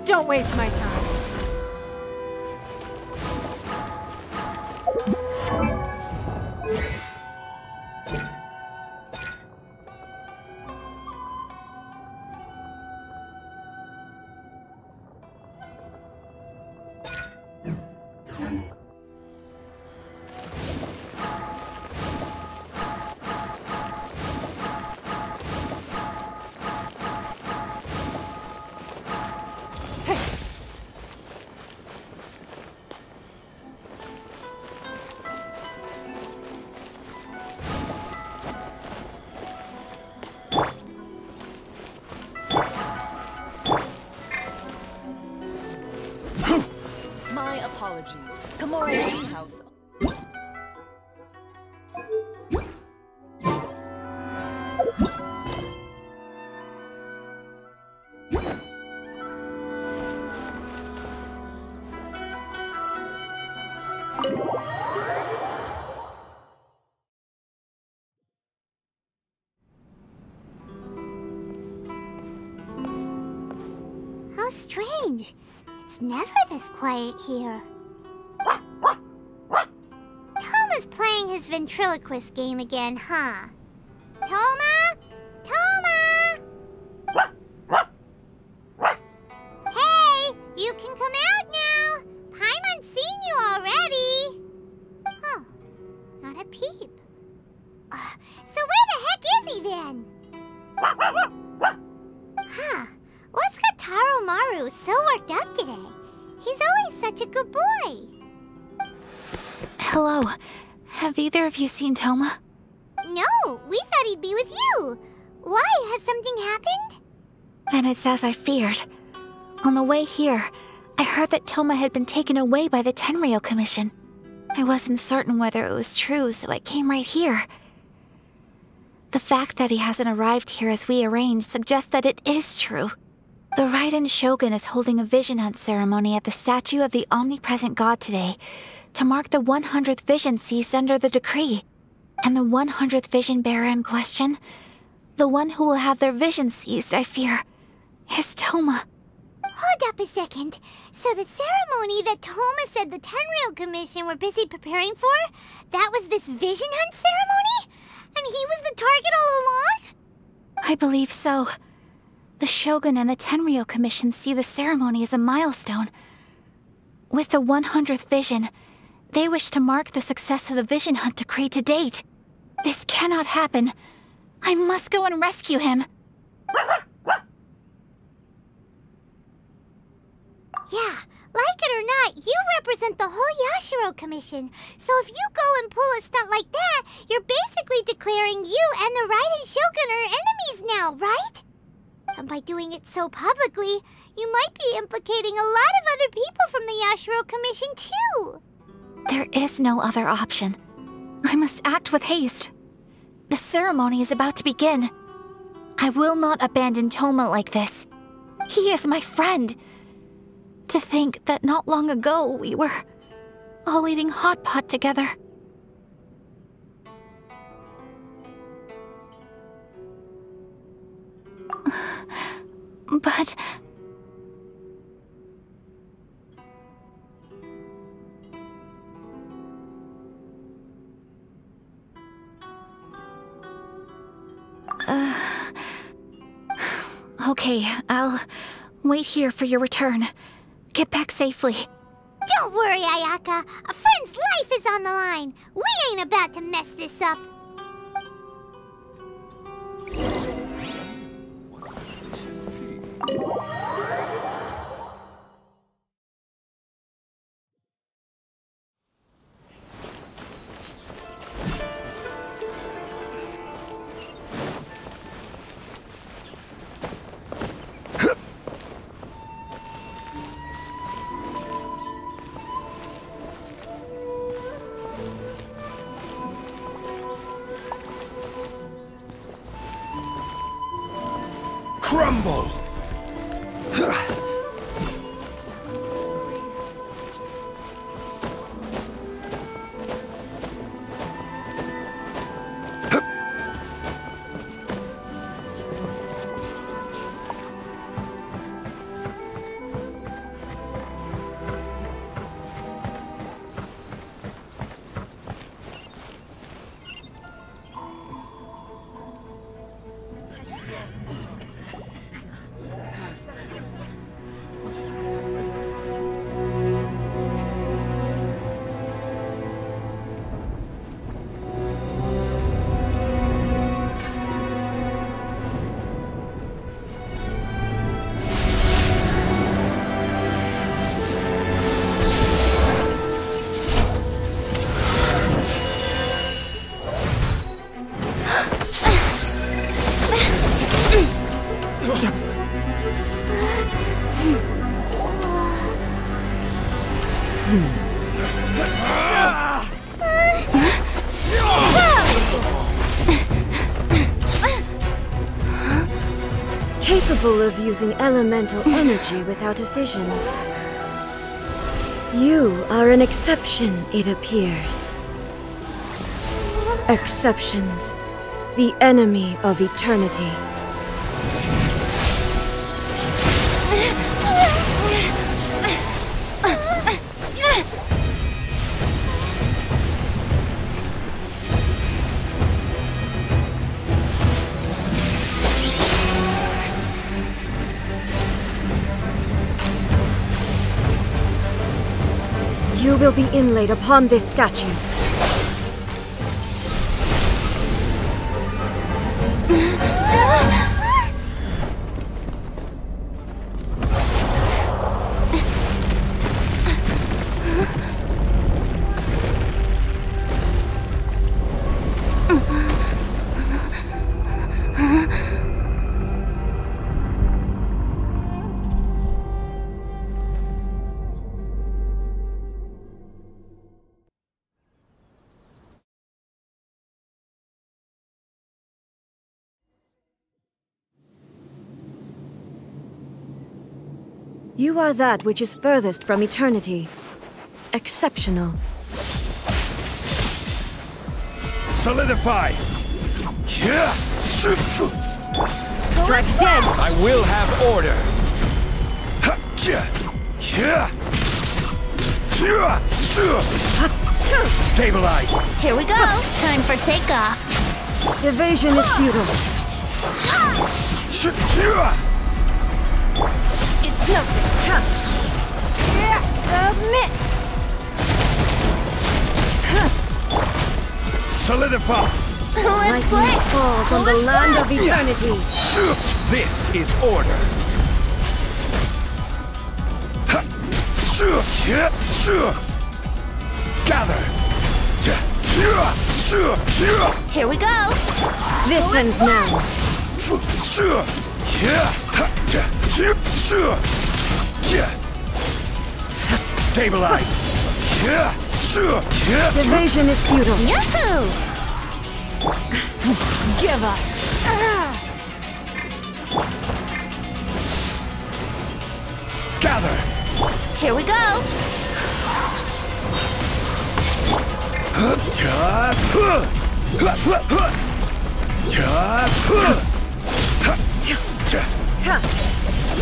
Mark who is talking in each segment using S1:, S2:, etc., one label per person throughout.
S1: Don't waste my time.
S2: Apologies. Komori House.
S3: How strange. It's never this quiet here. Toma's playing his ventriloquist game again, huh? Toma? Toma! Hey, you can come out now. Paimon's seen you already. Huh, not a peep. So where the heck is he then? Huh, what's got Taro Maru so worked up today? He's always such a good boy.
S4: Hello. Have either of you seen Toma?
S3: No, we thought he'd be with you. Why? Has something happened?
S4: Then it's as I feared. On the way here, I heard that Toma had been taken away by the Tenryou Commission. I wasn't certain whether it was true, so I came right here. The fact that he hasn't arrived here as we arranged suggests that it is true. The Raiden Shogun is holding a vision hunt ceremony at the statue of the omnipresent god today to mark the 100th vision seized under the decree. And the 100th vision bearer in question, the one who will have their vision seized, I fear, is Toma.
S3: Hold up a second. So the ceremony that Toma said the Tenryou Commission were busy preparing for, that was this vision hunt ceremony? And he was the target all along?
S4: I believe so. The Shogun and the Tenryou Commission see the ceremony as a milestone. With the 100th vision, they wish to mark the success of the vision hunt decree to date. This cannot happen. I must go and rescue him.
S3: Yeah, like it or not, you represent the whole Yashiro Commission. So if you go and pull a stunt like that, you're basically declaring you and the Raiden Shogun are enemies now, right? And by doing it so publicly, you might be implicating a lot of other people from the Yashiro Commission too.
S4: There is no other option. I must act with haste. The ceremony is about to begin. I will not abandon Toma like this. He is my friend. To think that not long ago we were all eating hot pot together. But... Okay, I'll wait here for your return. Get back safely.
S3: Don't worry, Ayaka. A friend's life is on the line. We ain't about to mess this up.
S5: What delicious tea. Crumble!
S6: Capable of using elemental energy without a fission. You are an exception, it appears. Exceptions, the enemy of eternity. You will be inlaid upon this statue. You are that which is furthest from eternity. Exceptional.
S5: Solidify!
S6: Strike dead!
S5: I will have order! Stabilize!
S4: Here we go! Time for takeoff.
S6: Evasion is futile.
S2: It's nothing.
S4: Submit!
S5: Solidify!
S4: Let's play!
S6: Lightning falls on the land of eternity.
S5: This is order! Gather!
S4: Here we go!
S6: This ends now.
S5: Stabilize!
S6: Evasion is futile.
S4: Yahoo!
S2: Give up.
S5: Gather!
S4: Here we go!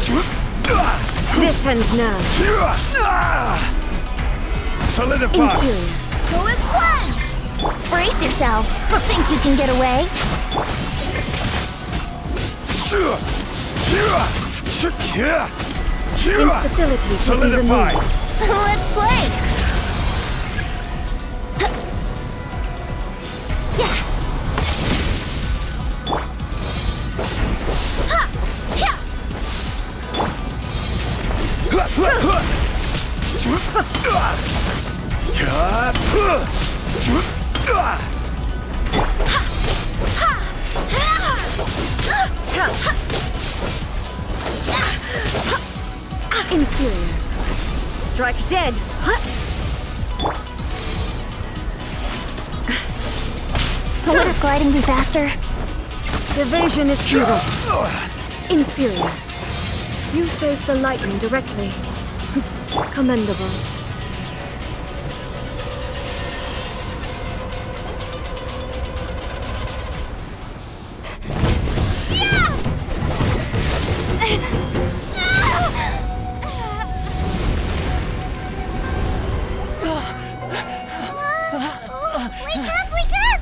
S6: This ends now.
S5: Solidify!
S6: Inferior.
S3: Go as one!
S4: Brace yourselves. Think you can get away?
S6: Instability to be
S5: Solidify!
S6: removed.
S4: Let's play! Yeah!
S6: Inferior. Strike dead.
S4: Wouldn't gliding be faster?
S6: Evasion is futile. Inferior. You face the lightning directly. Commendable.
S3: Wake up, wake up!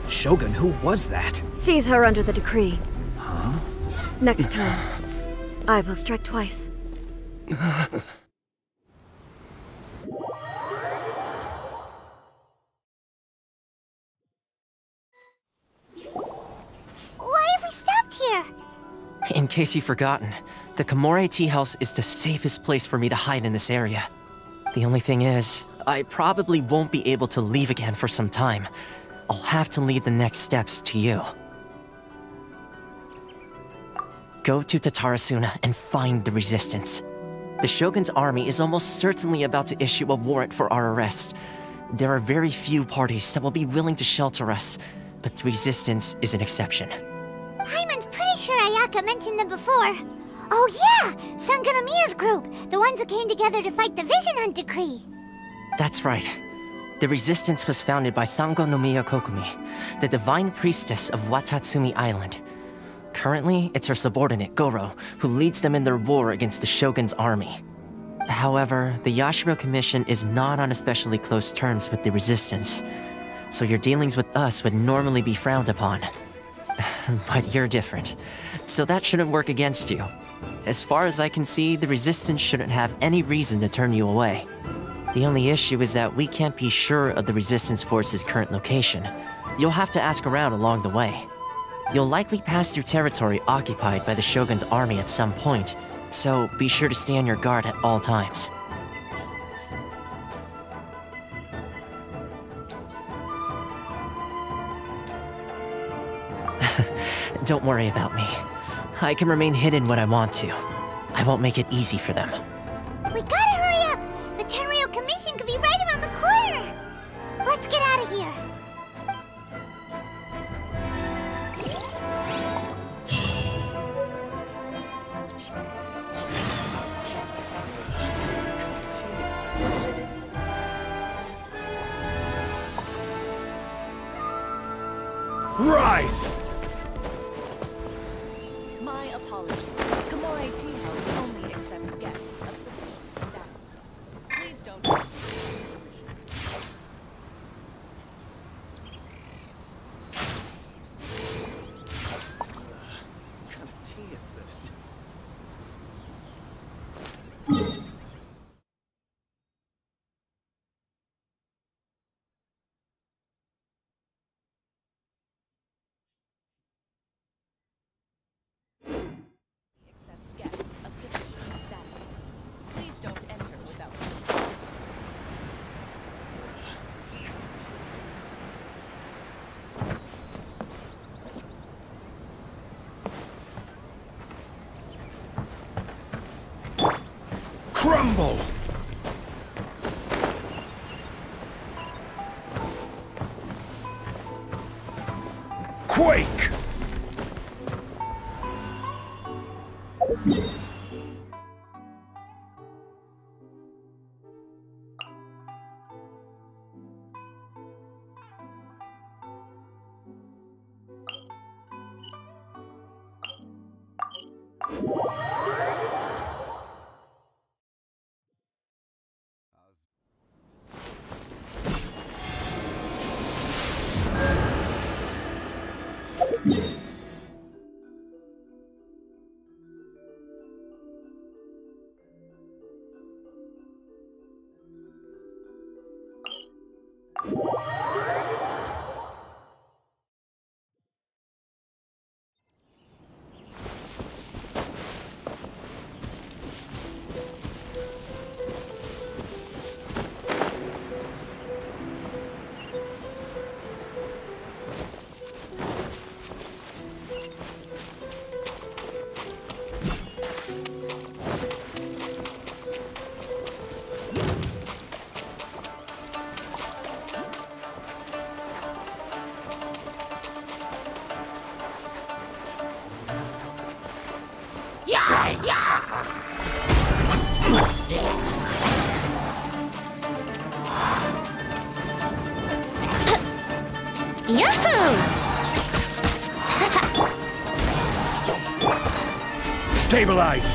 S7: Shogun, who was that?
S6: Seize her under the decree. Next time, I will strike twice.
S3: Why have we stopped here?
S8: In case you've forgotten, the Komore tea house is the safest place for me to hide in this area. The only thing is, I probably won't be able to leave again for some time. I'll have to leave the next steps to you. Go to Tatarasuna and find the resistance. The Shogun's army is almost certainly about to issue a warrant for our arrest. There are very few parties that will be willing to shelter us, but the resistance is an exception.
S3: Hyman's pretty sure Ayaka mentioned them before. Oh yeah! Sangonomiya's group! The ones who came together to fight the Vision Hunt Decree!
S8: That's right. The resistance was founded by Sangonomiya Kokomi, the divine priestess of Watatsumi Island. Currently, it's her subordinate, Goro, who leads them in their war against the Shogun's army. However, the Yashiro Commission is not on especially close terms with the resistance, so your dealings with us would normally be frowned upon. But you're different, so that shouldn't work against you. As far as I can see, the resistance shouldn't have any reason to turn you away. The only issue is that we can't be sure of the resistance force's current location. You'll have to ask around along the way. You'll likely pass through territory occupied by the Shogun's army at some point, so be sure to stay on your guard at all times. Don't worry about me. I can remain hidden when I want to. I won't make it easy for them.
S3: We gotta hurry up! The Tenryou Commission could be right around the corner! Let's get out of here!
S5: Rise!
S2: My apologies. Komore Tea House only accepts guests of sufficient status. Please don't. What
S7: kind of tea is this?
S5: Crumble! Quake! Stabilize!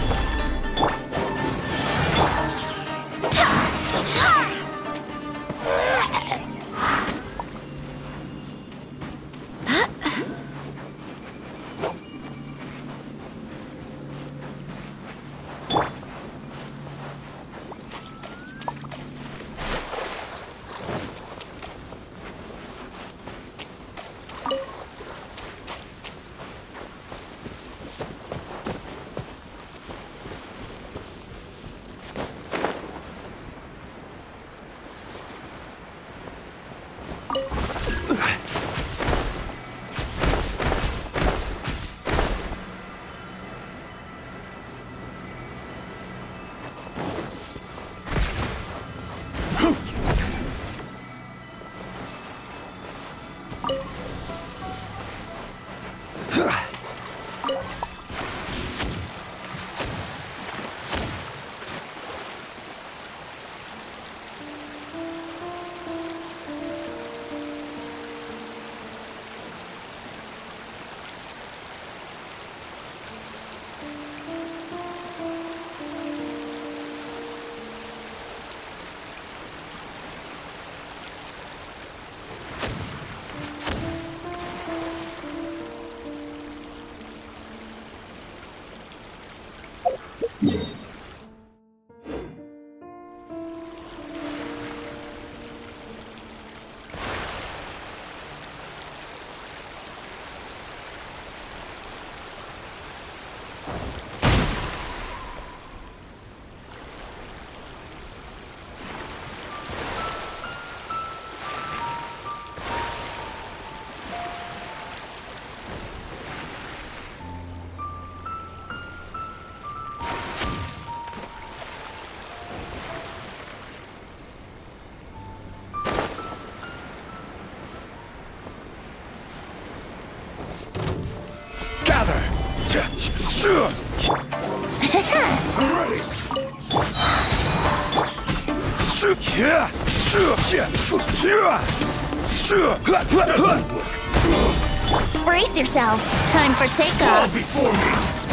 S3: Brace yourself. Time for takeoff.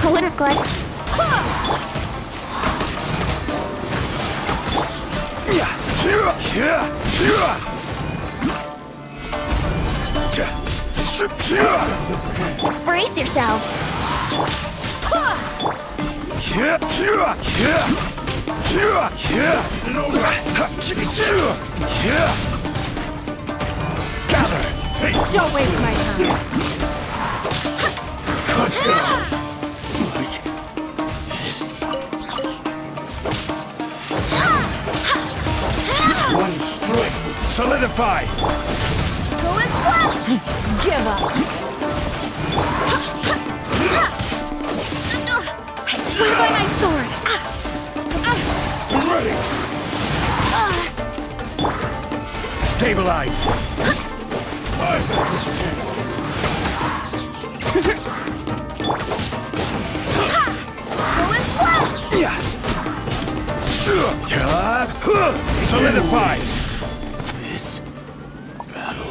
S3: I wouldn't glad. Brace yourself.
S5: Gather!
S1: Don't waste my time.
S5: Cut down! Like this. One strike. Solidify!
S3: Go as well.
S1: Give up.
S4: I swear by my sword!
S5: Stabilize! Solidify! This battle.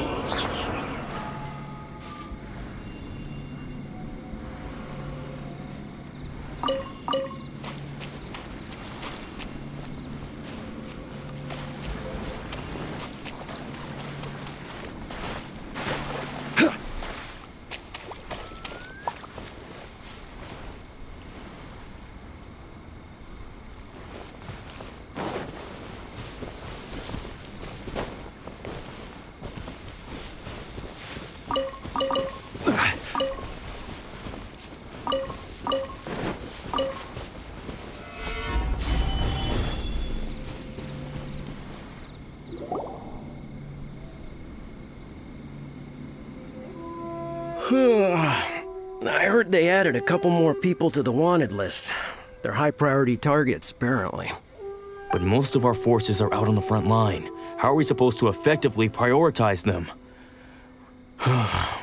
S9: I heard they added a couple more people to the wanted list. They're high-priority targets, apparently.
S10: But most of our forces are out on the front line. How are we supposed to effectively prioritize them?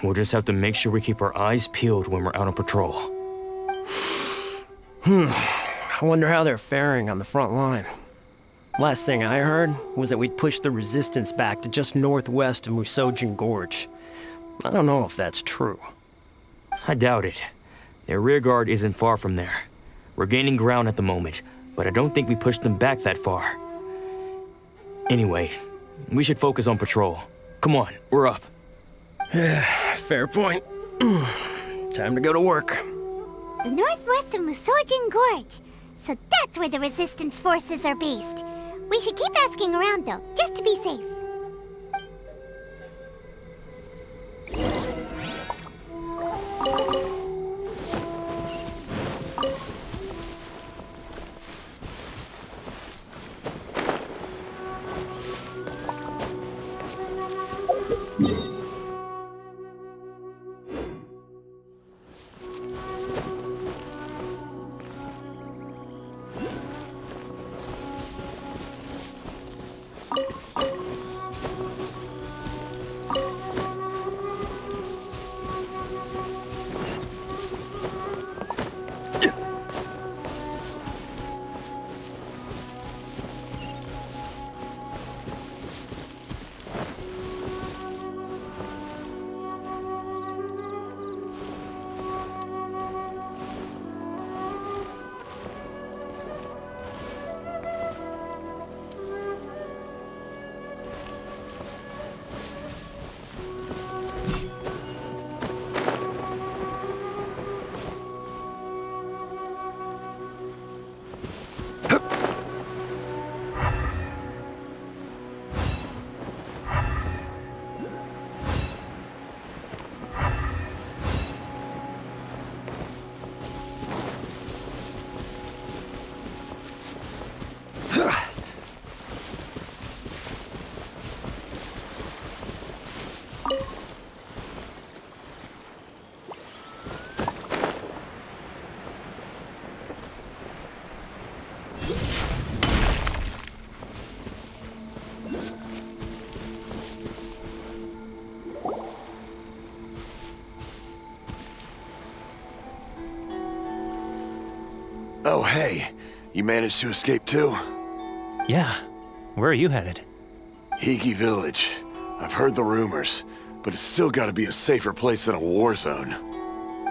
S10: We'll just have to make sure we keep our eyes peeled when we're out on patrol.
S9: I wonder how they're faring on the front line. Last thing I heard was that we'd pushed the resistance back to just northwest of Musojin Gorge. I don't know if that's true.
S10: I doubt it. Their rearguard isn't far from there. We're gaining ground at the moment, but I don't think we pushed them back that far. Anyway, we should focus on patrol. Come on, we're up.
S9: Fair point. Time to go to work.
S3: The northwest of Musojin Gorge. So that's where the resistance forces are based. We should keep asking around though, just to be safe.
S5: Oh, hey. You managed to escape too?
S7: Yeah. Where are you headed?
S5: Higi Village. I've heard the rumors, but it's still gotta be a safer place than a war zone.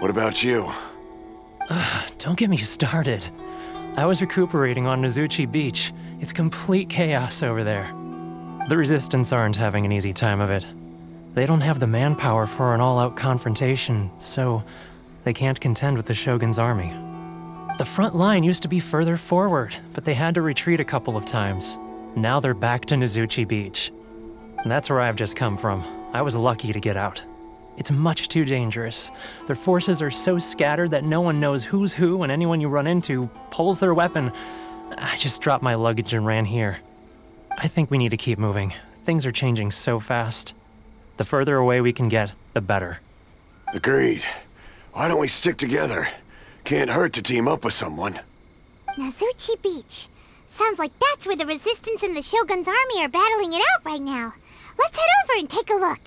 S5: What about you?
S7: Don't get me started. I was recuperating on Nozuchi Beach. It's complete chaos over there. The Resistance aren't having an easy time of it. They don't have the manpower for an all-out confrontation, so they can't contend with the Shogun's army. The front line used to be further forward, but they had to retreat a couple of times. Now they're back to Nozuchi Beach. And that's where I've just come from. I was lucky to get out. It's much too dangerous. Their forces are so scattered that no one knows who's who, and anyone you run into pulls their weapon. I just dropped my luggage and ran here. I think we need to keep moving. Things are changing so fast. The further away we can get, the better.
S5: Agreed. Why don't we stick together? Can't hurt to team up with someone.
S3: Nozuchi Beach. Sounds like that's where the Resistance and the Shogun's army are battling it out right now. Let's head over and take a look.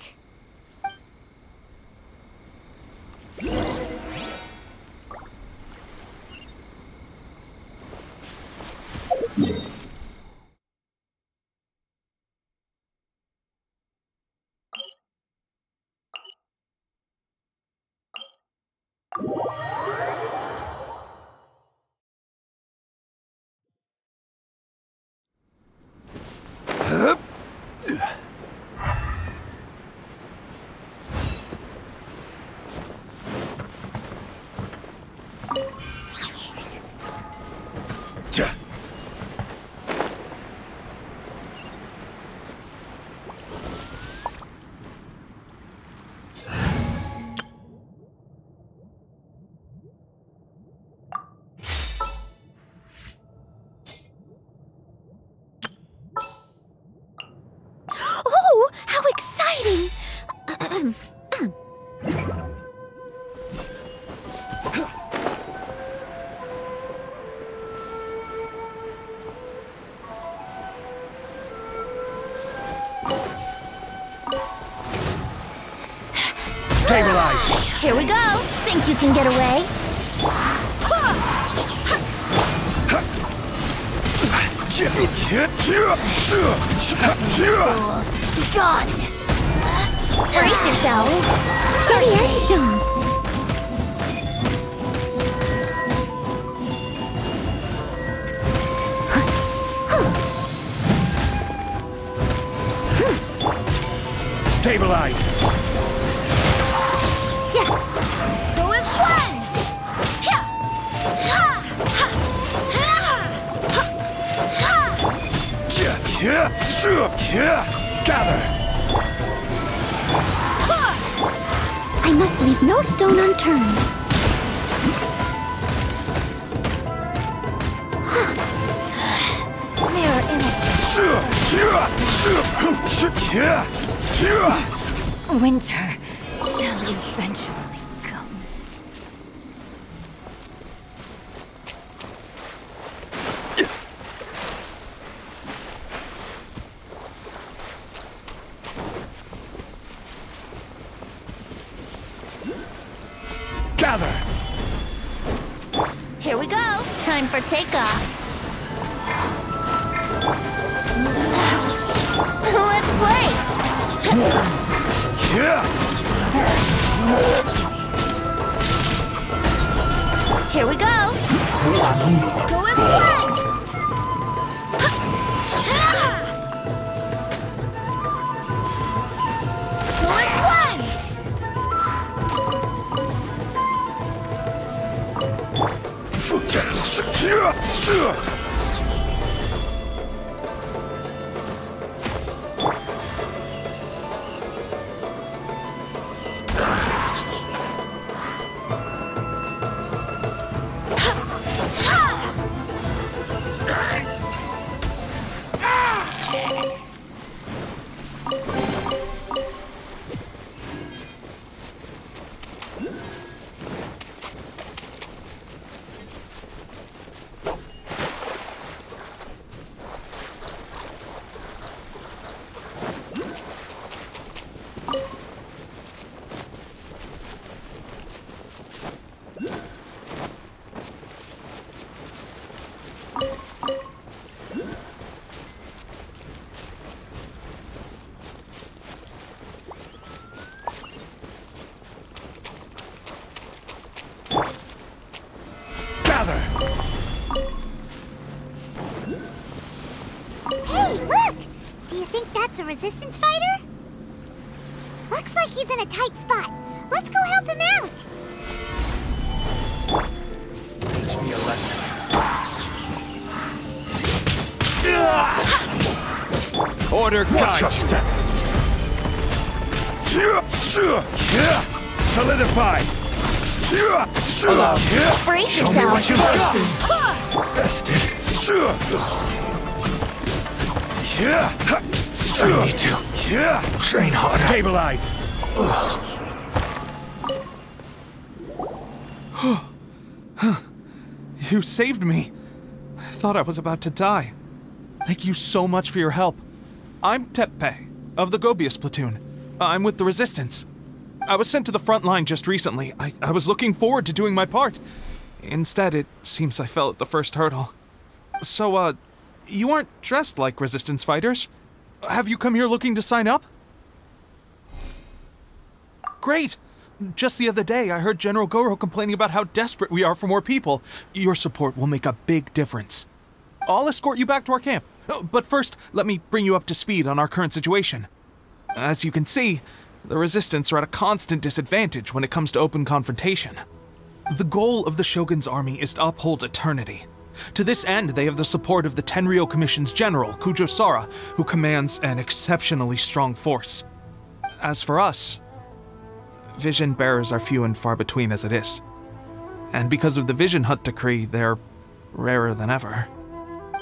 S4: Oh, how exciting!
S10: Stabilize!
S4: Here we go! Think you can get away? Gone! Brace yourself! Steady as stone!
S10: Stabilize!
S3: Go as one!
S10: Gather!
S4: I must leave no stone unturned. Mirror image. Winter shall eventually come.
S10: Gather!
S4: Here we go. Time for takeoff. Let's play. Here we go.
S3: Go as one! Go as one! Hey, look! Do you think that's a resistance fighter? Looks like he's in a tight spot. Let's go help him out!
S5: Teach me a lesson.
S10: Order
S5: Watch your
S10: guide!
S5: step.
S10: Solidify!
S5: Allow
S4: Brace
S5: Show me
S4: yourself.
S5: what you got. Bested. I need to train harder.
S10: Stabilize!
S11: You saved me. I thought I was about to die. Thank you so much for your help. I'm Tepe, of the Gobius platoon. I'm with the Resistance. I was sent to the front line just recently. I was looking forward to doing my part. Instead, it seems I fell at the first hurdle. So, you aren't dressed like Resistance fighters? Have you come here looking to sign up? Great! Just the other day, I heard General Goro complaining about how desperate we are for more people. Your support will make a big difference. I'll escort you back to our camp. But first, let me bring you up to speed on our current situation. As you can see, the Resistance are at a constant disadvantage when it comes to open confrontation. The goal of the Shogun's army is to uphold eternity. To this end, they have the support of the Tenryou Commission's general, Kujo Sara, who commands an exceptionally strong force. As for us, vision bearers are few and far between as it is. And because of the Vision Hunt decree, they're rarer than ever.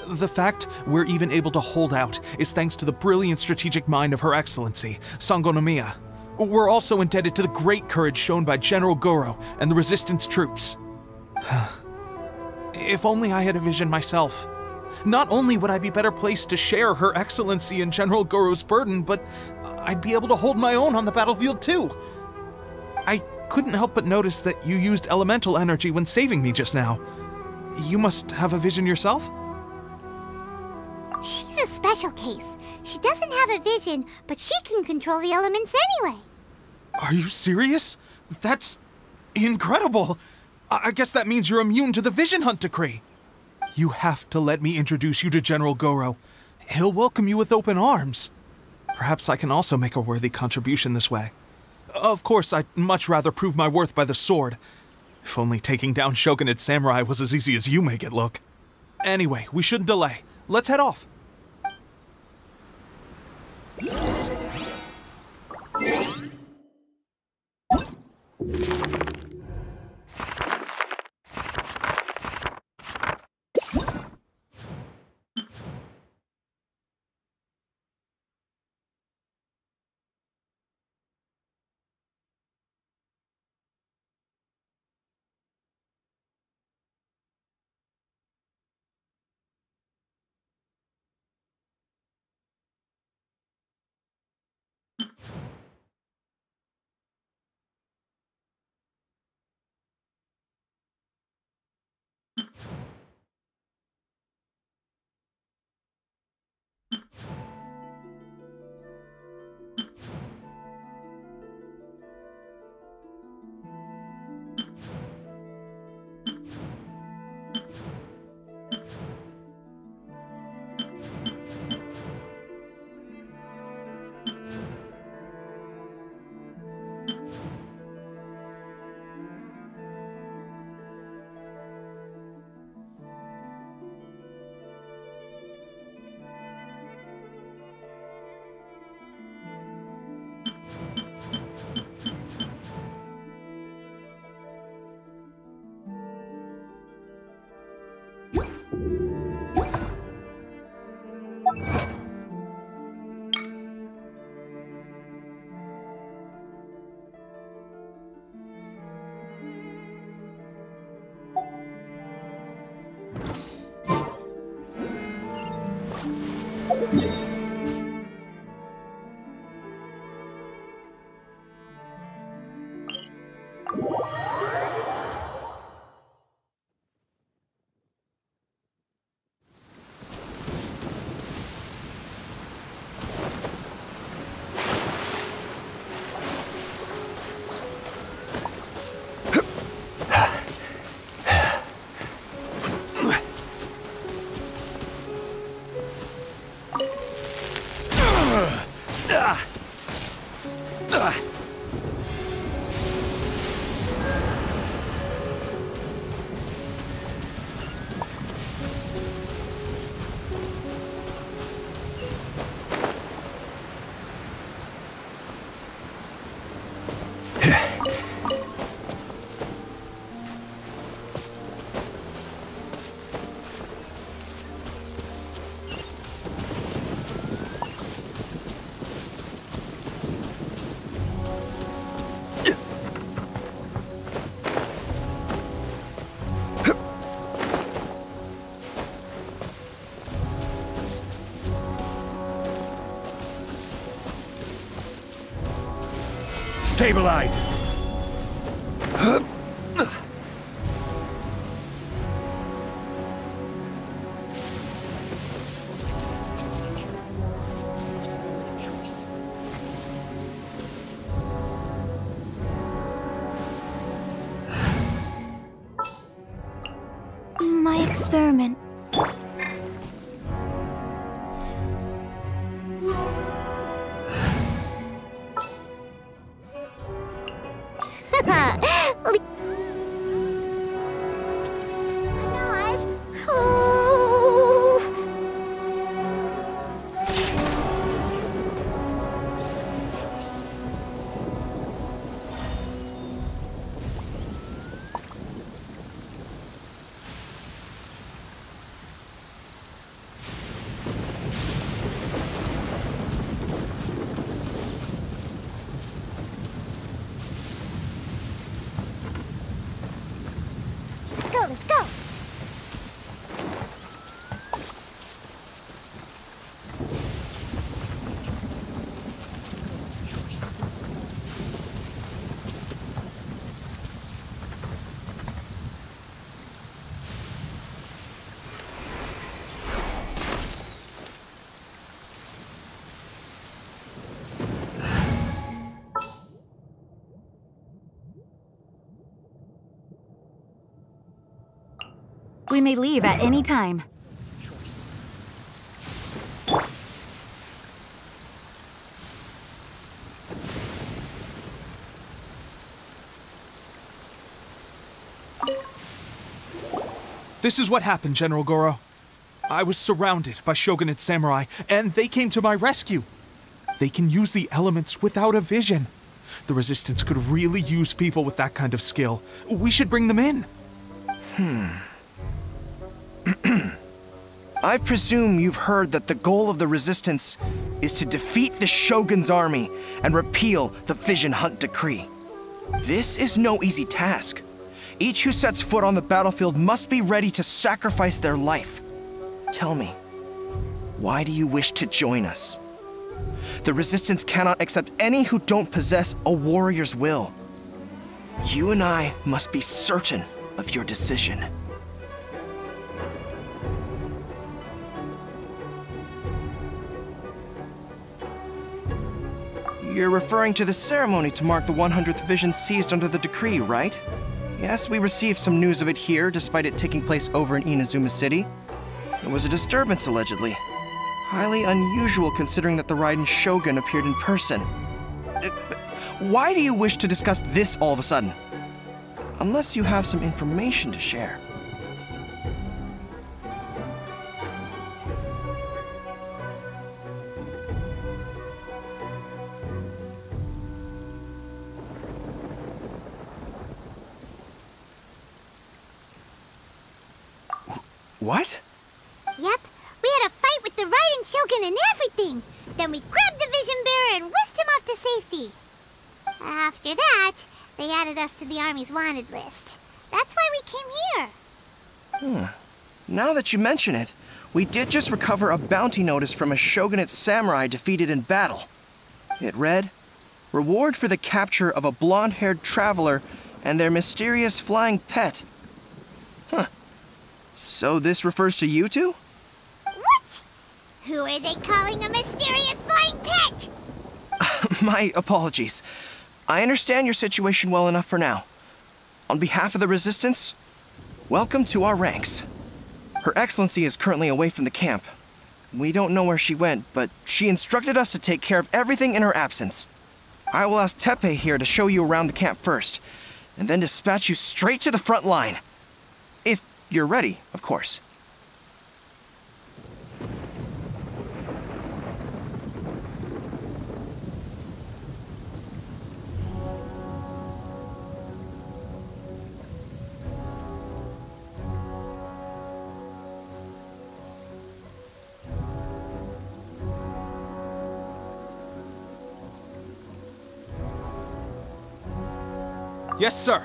S11: The fact we're even able to hold out is thanks to the brilliant strategic mind of Her Excellency, Sango no Miya. We're also indebted to the great courage shown by General Goro and the Resistance troops. If only I had a vision myself. Not only would I be better placed to share Her Excellency and General Goro's burden, but I'd be able to hold my own on the battlefield too. I couldn't help but notice that you used elemental energy when saving me just now. You must have a vision yourself?
S3: She's a special case. She doesn't have a vision, but she can control the elements anyway.
S11: Are you serious? That's incredible. I guess that means you're immune to the Vision Hunt decree. You have to let me introduce you to General Goro. He'll welcome you with open arms. Perhaps I can also make a worthy contribution this way. Of course, I'd much rather prove my worth by the sword. If only taking down Shogunate samurai was as easy as you make it look. Anyway, we shouldn't delay. Let's head off.
S12: Stabilize!
S4: My experiment.
S3: Let's go!
S1: We may leave at any time.
S11: This is what happened, General Goro. I was surrounded by shogunate samurai, and they came to my rescue. They can use the elements without a vision. The Resistance could really use people with that kind of skill. We should bring them in.
S13: I presume you've heard that the goal of the Resistance is to defeat the Shogun's army and repeal the Vision Hunt Decree. This is no easy task. Each who sets foot on the battlefield must be ready to sacrifice their life. Tell me, why do you wish to join us? The Resistance cannot accept any who don't possess a warrior's will. You and I must be certain of your decision. You're referring to the ceremony to mark the 100th vision seized under the decree, right? Yes, we received some news of it here, despite it taking place over in Inazuma City. There was a disturbance, allegedly. Highly unusual considering that the Raiden Shogun appeared in person. Why do you wish to discuss this all of a sudden? Unless you have some information to share. What?
S3: Yep, we had a fight with the Raiden Shogun and everything. Then we grabbed the Vision Bearer and whisked him off to safety. After that, they added us to the Army's wanted list. That's why we came here.
S13: Now that you mention it, we did just recover a bounty notice from a shogunate samurai defeated in battle. It read, "Reward for the capture of a blonde-haired traveler and their mysterious flying pet." So this refers to you two?
S3: What? Who are they calling a mysterious flying pet?
S13: My apologies. I understand your situation well enough for now. On behalf of the Resistance, welcome to our ranks. Her Excellency is currently away from the camp. We don't know where she went, but she instructed us to take care of everything in her absence. I will ask Teppei here to show you around the camp first, and then dispatch you straight to the front line. If you're ready, of course.
S11: Yes, sir.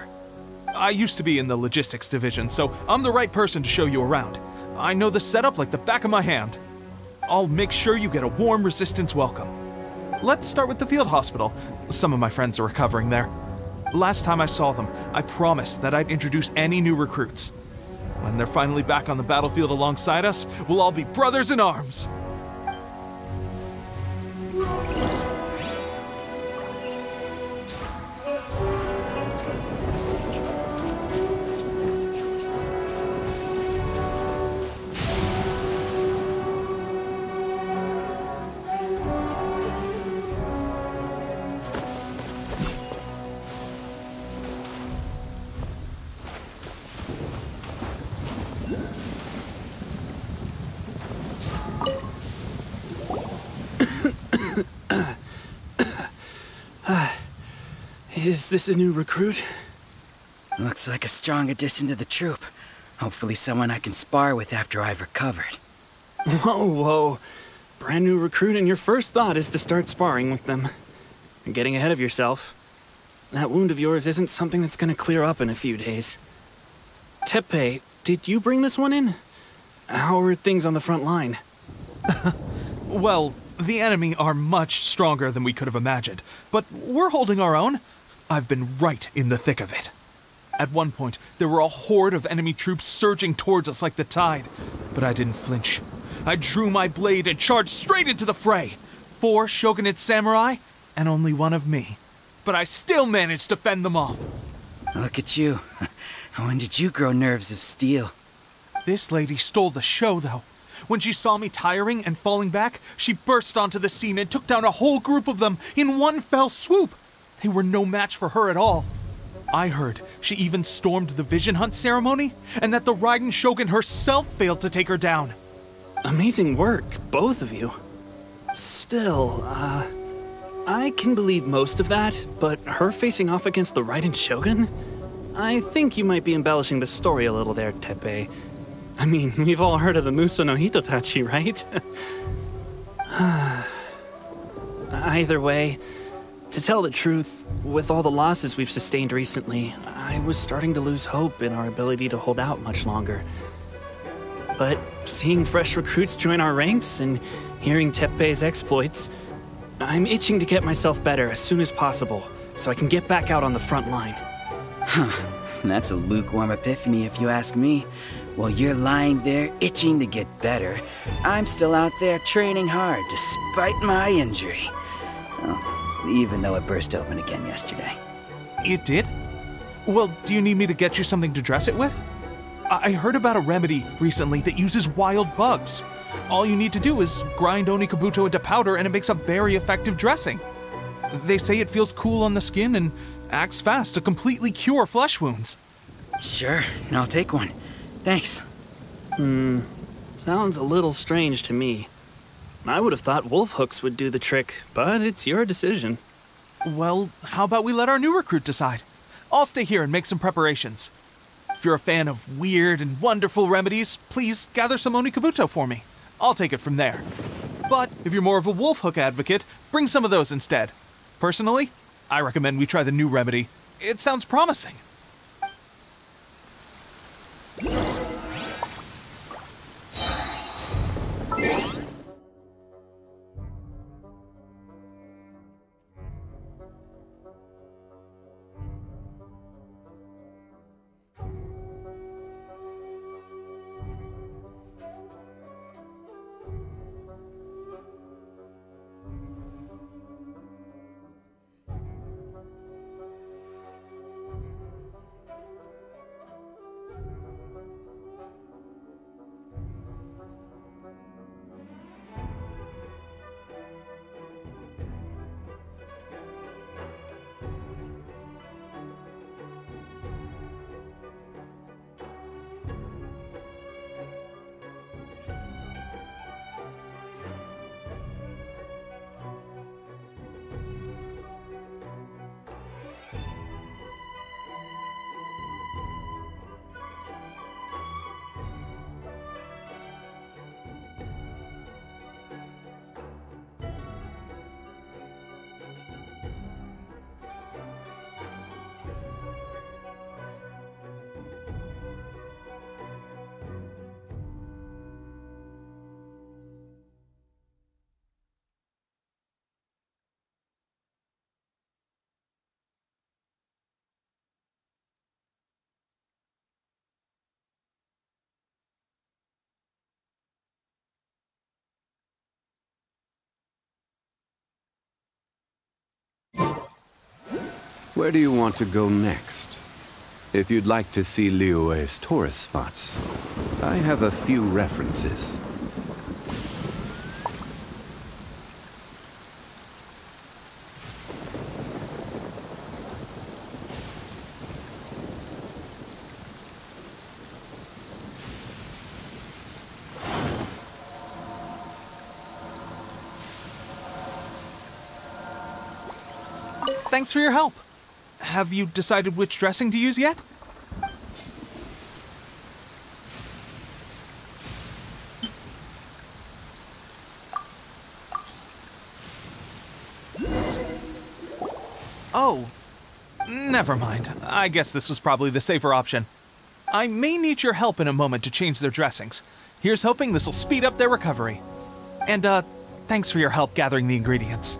S11: I used to be in the logistics division, so I'm the right person to show you around. I know the setup like the back of my hand. I'll make sure you get a warm Resistance welcome. Let's start with the field hospital. Some of my friends are recovering there. Last time I saw them, I promised that I'd introduce any new recruits. When they're finally back on the battlefield alongside us, we'll all be brothers in arms.
S12: Is this a new recruit?
S14: Looks like a strong addition to the troop. Hopefully someone I can spar with after I've recovered.
S12: Whoa, whoa. Brand new recruit and your first thought is to start sparring with them. You're getting ahead of yourself. That wound of yours isn't something that's gonna clear up in a few days. Teppei, did you bring this one in? How are things on the front line?
S11: Well, the enemy are much stronger than we could have imagined, but we're holding our own. I've been right in the thick of it. At one point, there were a horde of enemy troops surging towards us like the tide, but I didn't flinch. I drew my blade and charged straight into the fray. 4 shogunate samurai, and only 1 of me. But I still managed to fend them off.
S14: Look at you. When did you grow nerves of steel?
S11: This lady stole the show, though. When she saw me tiring and falling back, she burst onto the scene and took down a whole group of them in one fell swoop. They were no match for her at all. I heard she even stormed the vision hunt ceremony, and that the Raiden Shogun herself failed to take her down.
S12: Amazing work, both of you. Still, I can believe most of that, but her facing off against the Raiden Shogun? I think you might be embellishing the story a little there, Teppei. I mean, we've all heard of the Muso no Hitotachi, right? Either way, to tell the truth, with all the losses we've sustained recently, I was starting to lose hope in our ability to hold out much longer. But seeing fresh recruits join our ranks and hearing Teppei's exploits, I'm itching to get myself better as soon as possible, so I can get back out on the front line.
S14: Huh. That's a lukewarm epiphany if you ask me. While you're lying there itching to get better, I'm still out there training hard despite my injury. Oh, even though it burst open again yesterday.
S11: It did? Well, do you need me to get you something to dress it with? I heard about a remedy recently that uses wild bugs. All you need to do is grind Onikabuto into powder and it makes a very effective dressing. They say it feels cool on the skin and acts fast to completely cure flesh wounds.
S14: Sure, I'll take one. Thanks.
S12: Sounds a little strange to me. I would have thought wolf hooks would do the trick, but it's your decision.
S11: Well, how about we let our new recruit decide? I'll stay here and make some preparations. If you're a fan of weird and wonderful remedies, please gather some Onikabuto for me. I'll take it from there. But if you're more of a wolf hook advocate, bring some of those instead. Personally, I recommend we try the new remedy. It sounds promising.
S15: Where do you want to go next? If you'd like to see Liyue's tourist spots, I have a few references.
S11: Thanks for your help. Have you decided which dressing to use yet? Oh, never mind. I guess this was probably the safer option. I may need your help in a moment to change their dressings. Here's hoping this'll speed up their recovery. And, thanks for your help gathering the ingredients.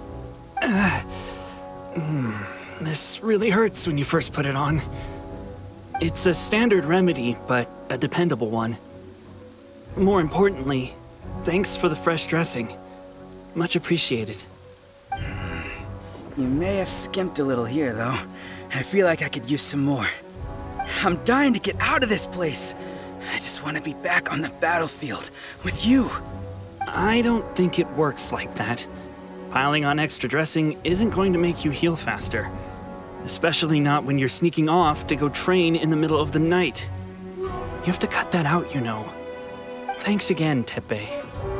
S12: This really hurts when you first put it on. It's a standard remedy, but a dependable one. More importantly, thanks for the fresh dressing. Much appreciated.
S14: You may have skimped a little here, though. I feel like I could use some more. I'm dying to get out of this place. I just want to be back on the battlefield with you.
S12: I don't think it works like that. Piling on extra dressing isn't going to make you heal faster. Especially not when you're sneaking off to go train in the middle of the night. You have to cut that out, you know. Thanks again, Teppei.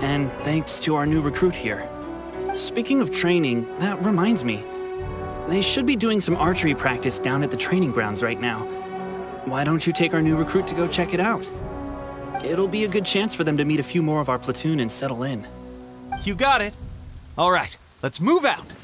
S12: And thanks to our new recruit here. Speaking of training, that reminds me. They should be doing some archery practice down at the training grounds right now. Why don't you take our new recruit to go check it out? It'll be a good chance for them to meet a few more of our platoon and settle in.
S11: You got it. All right, let's move out.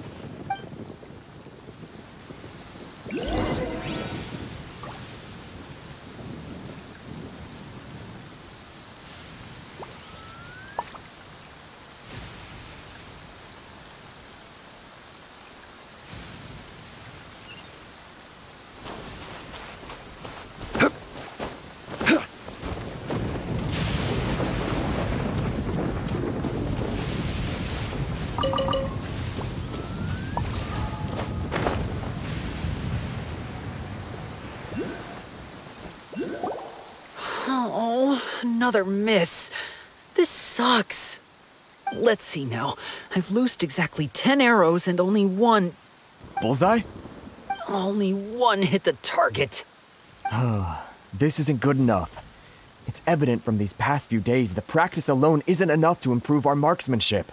S16: Another miss. This sucks. Let's see now. I've loosed exactly 10 arrows and only one...
S17: Bullseye?
S16: Only one hit the target.
S17: This isn't good enough. It's evident from these past few days that practice alone isn't enough to improve our marksmanship.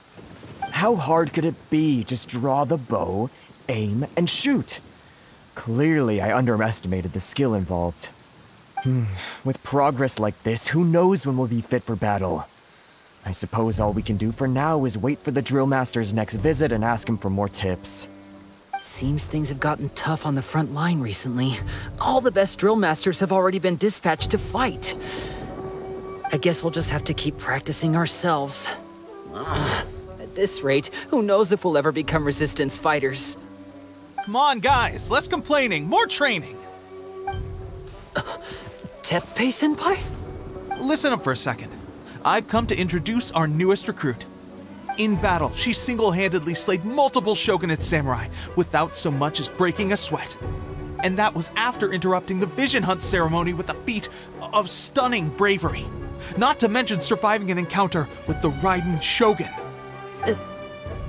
S17: How hard could it be? Just draw the bow, aim, and shoot. Clearly, I underestimated the skill involved. With progress like this, who knows when we'll be fit for battle? I suppose all we can do for now is wait for the drill master's next visit and ask him for more tips.
S16: Seems things have gotten tough on the front line recently. All the best drill masters have already been dispatched to fight. I guess we'll just have to keep practicing ourselves. At this rate, who knows if we'll ever become resistance fighters.
S11: Come on, guys, less complaining, more training.
S16: Teppei-senpai?
S11: Listen up for a second. I've come to introduce our newest recruit. In battle, she single-handedly slayed multiple shogunate samurai without so much as breaking a sweat. And that was after interrupting the vision hunt ceremony with a feat of stunning bravery. Not to mention surviving an encounter with the Raiden Shogun.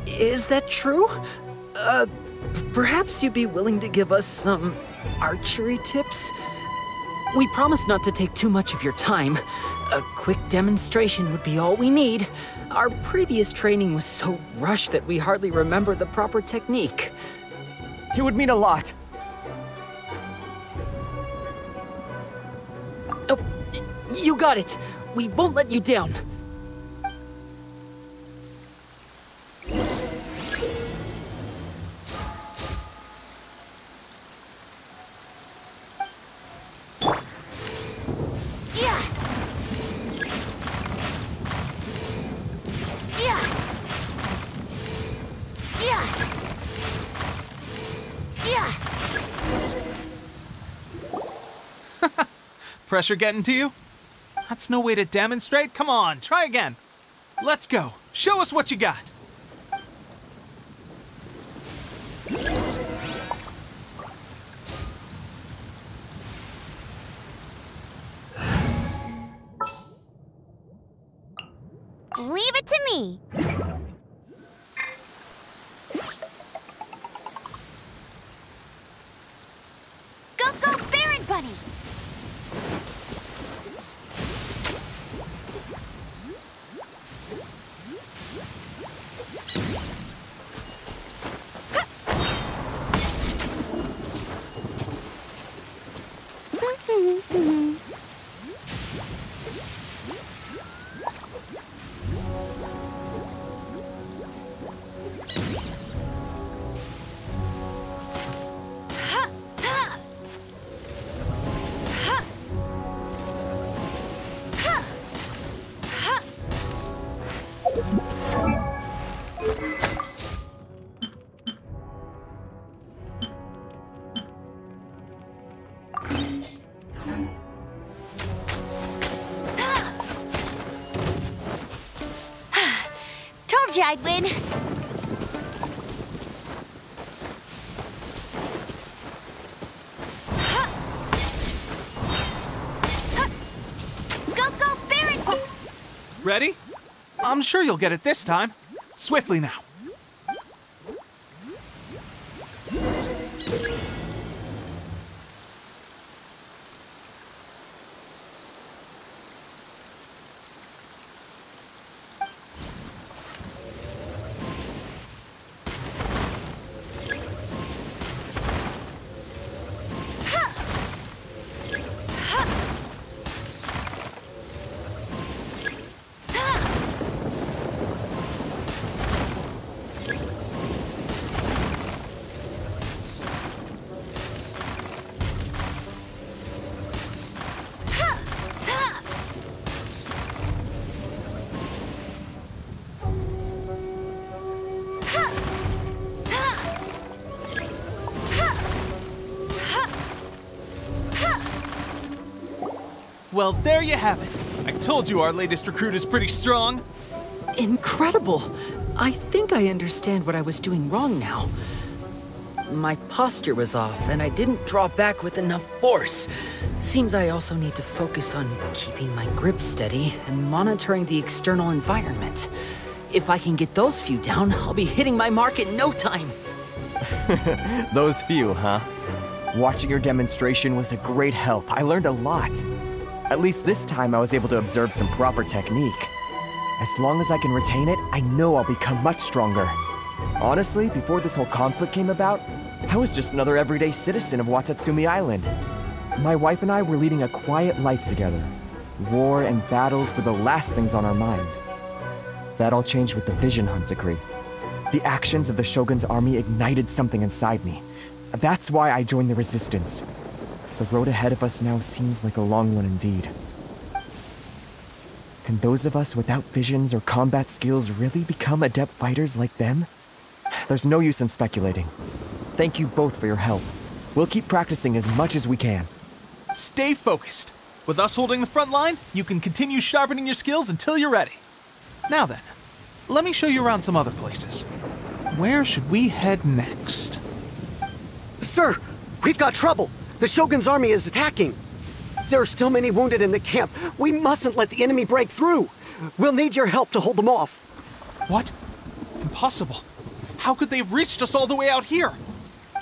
S16: Is that true? Perhaps you'd be willing to give us some archery tips? We promise not to take too much of your time. A quick demonstration would be all we need. Our previous training was so rushed that we hardly remember the proper technique.
S17: It would mean a lot.
S16: Oh, you got it. We won't let you down.
S11: Pressure getting to you? That's no way to demonstrate. Come on, try again. Let's go. Show us what you got.
S3: Leave it to me. Go, go, Baron Bunny! Told you I'd win. Go, go, Baron!
S11: Ready? I'm sure you'll get it this time. Swiftly now. Well, there you have it. I told you our latest recruit is pretty strong.
S16: Incredible! I think I understand what I was doing wrong now. My posture was off, and I didn't draw back with enough force. Seems I also need to focus on keeping my grip steady and monitoring the external environment. If I can get those few down, I'll be hitting my mark in no time.
S17: Those few, huh? Watching your demonstration was a great help. I learned a lot. At least this time I was able to observe some proper technique. As long as I can retain it, I know I'll become much stronger. Honestly, before this whole conflict came about, I was just another everyday citizen of Watatsumi Island. My wife and I were leading a quiet life together. War and battles were the last things on our mind. That all changed with the Vision Hunt decree. The actions of the Shogun's army ignited something inside me. That's why I joined the resistance. The road ahead of us now seems like a long one indeed. Can those of us without visions or combat skills really become adept fighters like them? There's no use in speculating. Thank you both for your help. We'll keep practicing as much as we can.
S11: Stay focused. With us holding the front line, you can continue sharpening your skills until you're ready. Now then, let me show you around some other places. Where should we head next?
S18: Sir, we've got trouble. The Shogun's army is attacking. There are still many wounded in the camp. We mustn't let the enemy break through. We'll need your help to hold them off.
S11: What? Impossible. How could they have reached us all the way out here?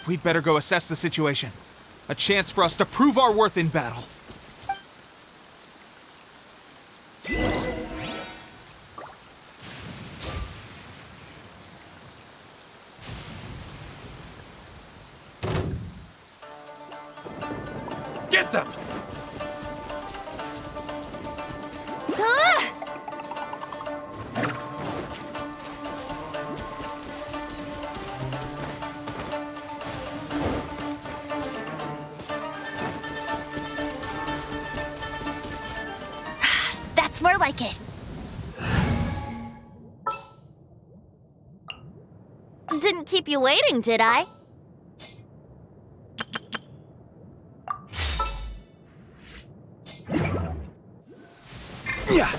S11: We'd better go assess the situation. A chance for us to prove our worth in battle.
S19: Get them!
S3: That's more like it. Didn't keep you waiting, did I?
S18: Yeah.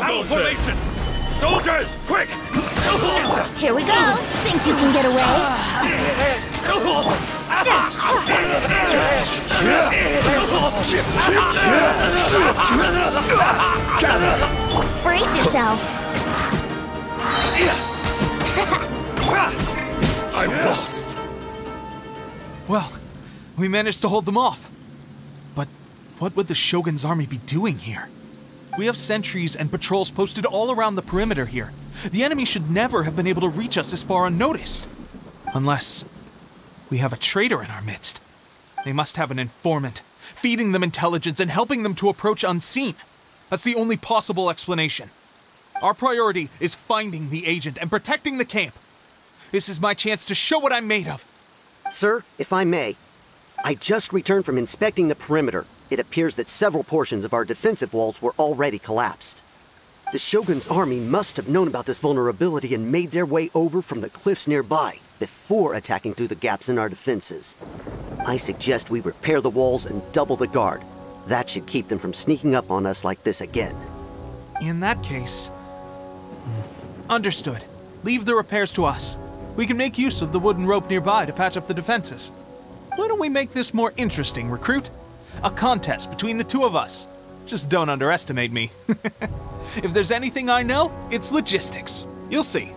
S19: Battle formation! Soldiers, quick!
S1: Here we go. Think you can get away? Brace yourselves.
S11: I've lost. Well, we managed to hold them off. But what would the Shogun's army be doing here? We have sentries and patrols posted all around the perimeter here. The enemy should never have been able to reach us this far unnoticed. Unless we have a traitor in our midst. They must have an informant, feeding them intelligence and helping them to approach unseen. That's the only possible explanation. Our priority is finding the agent and protecting the camp. This is my chance to show what I'm made of.
S18: Sir, if I may, I just returned from inspecting the perimeter. It appears that several portions of our defensive walls were already collapsed. The Shogun's army must have known about this vulnerability and made their way over from the cliffs nearby before attacking through the gaps in our defenses. I suggest we repair the walls and double the guard. That should keep them from sneaking up on us like this again.
S11: In that case... Understood. Leave the repairs to us. We can make use of the wooden rope nearby to patch up the defenses. Why don't we make this more interesting, recruit? A contest between the two of us. Just don't underestimate me. If there's anything I know, it's logistics. You'll see.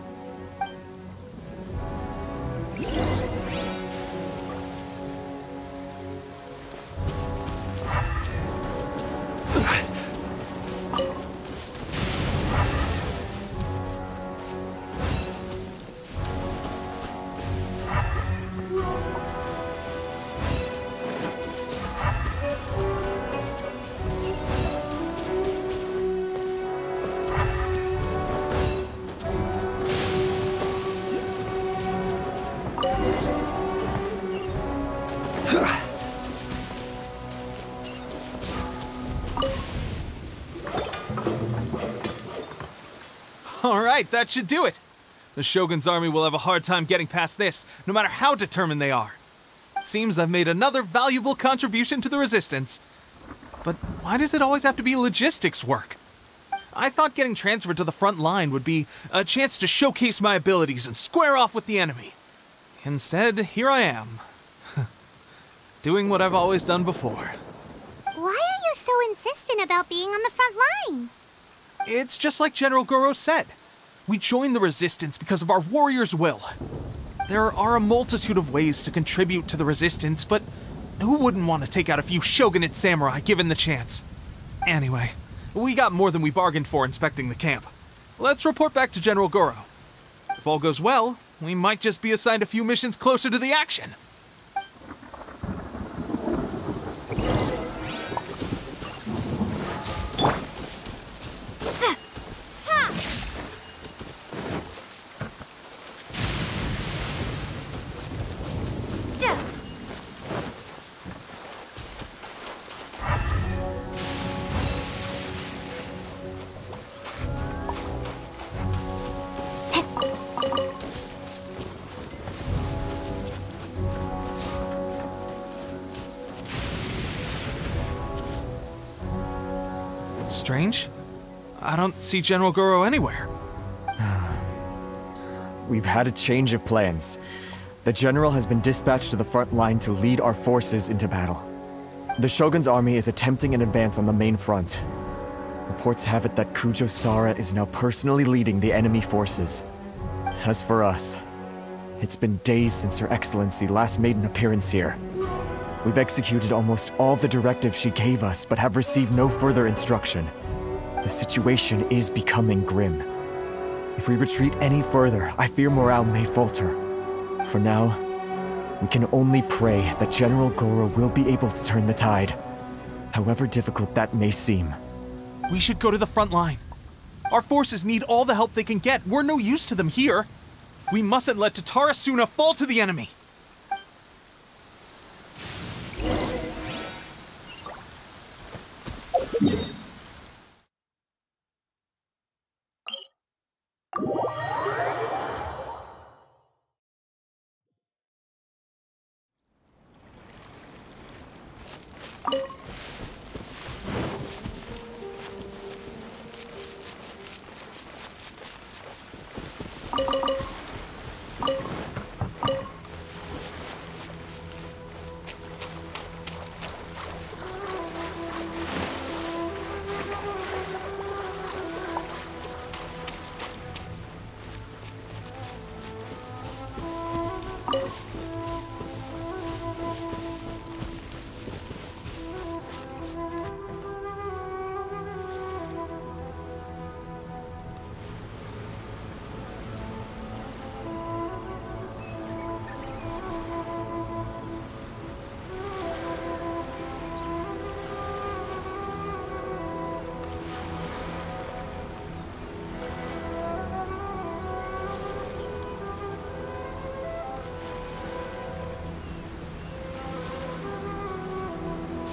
S11: Alright, that should do it. The Shogun's army will have a hard time getting past this, no matter how determined they are. It seems I've made another valuable contribution to the resistance. But why does it always have to be logistics work? I thought getting transferred to the front line would be a chance to showcase my abilities and square off with the enemy. Instead, here I am. Doing what I've always done before.
S3: Why are you so insistent about being on the front line?
S11: It's just like General Goro said. We joined the resistance because of our warrior's will. There are a multitude of ways to contribute to the resistance, but who wouldn't want to take out a few shogunate samurai given the chance? Anyway, we got more than we bargained for inspecting the camp. Let's report back to General Goro. If all goes well, we might just be assigned a few missions closer to the action. Strange. I don't see General Goro anywhere.
S17: We've had a change of plans. The General has been dispatched to the front line to lead our forces into battle. The Shogun's army is attempting an advance on the main front. Reports have it that Kujo Sara is now personally leading the enemy forces. As for us, it's been days since Her Excellency last made an appearance here. We've executed almost all the directives she gave us, but have received no further instruction. The situation is becoming grim. If we retreat any further, I fear morale may falter. For now, we can only pray that General Goro will be able to turn the tide, however difficult that may seem.
S11: We should go to the front line. Our forces need all the help they can get. We're no use to them here. We mustn't let Tatarasuna fall to the enemy.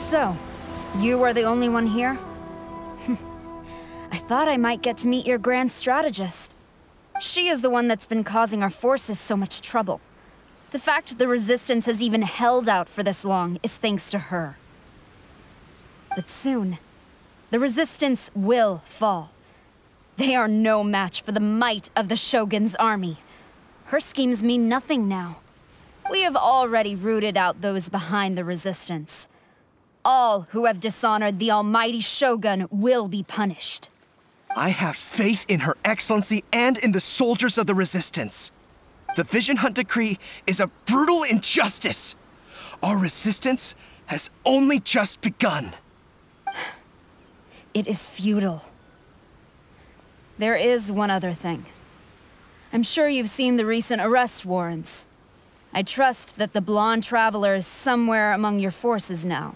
S20: So, you are the only one here? I thought I might get to meet your grand strategist. She is the one that's been causing our forces so much trouble. The fact the Resistance has even held out for this long is thanks to her. But soon, the Resistance will fall. They are no match for the might of the Shogun's army. Her schemes mean nothing now. We have already rooted out those behind the Resistance. All who have dishonored the almighty Shogun will be punished.
S13: I have faith in Her Excellency and in the soldiers of the Resistance. The Vision Hunt Decree is a brutal injustice. Our resistance has only just begun.
S20: It is futile. There is one other thing. I'm sure you've seen the recent arrest warrants. I trust that the blonde traveler is somewhere among your forces now.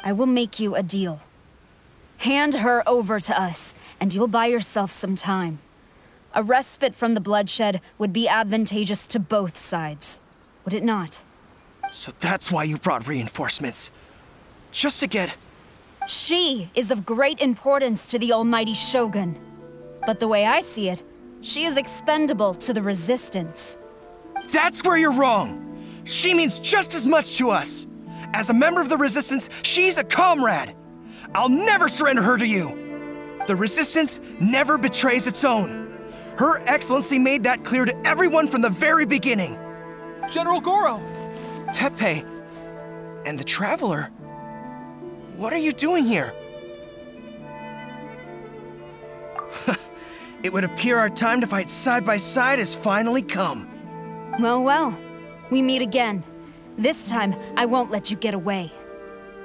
S20: I will make you a deal. Hand her over to us, and you'll buy yourself some time. A respite from the bloodshed would be advantageous to both sides, would it not?
S13: So that's why you brought reinforcements. Just to get...
S20: She is of great importance to the almighty Shogun. But the way I see it, she is expendable to the Resistance.
S13: That's where you're wrong! She means just as much to us! As a member of the Resistance, she's a comrade! I'll never surrender her to you! The Resistance never betrays its own. Her Excellency made that clear to everyone from the very beginning.
S11: General Goro!
S13: Teppei and the Traveler? What are you doing here? It would appear our time to fight side by side has finally come.
S20: Well, well. We meet again. This time, I won't let you get away.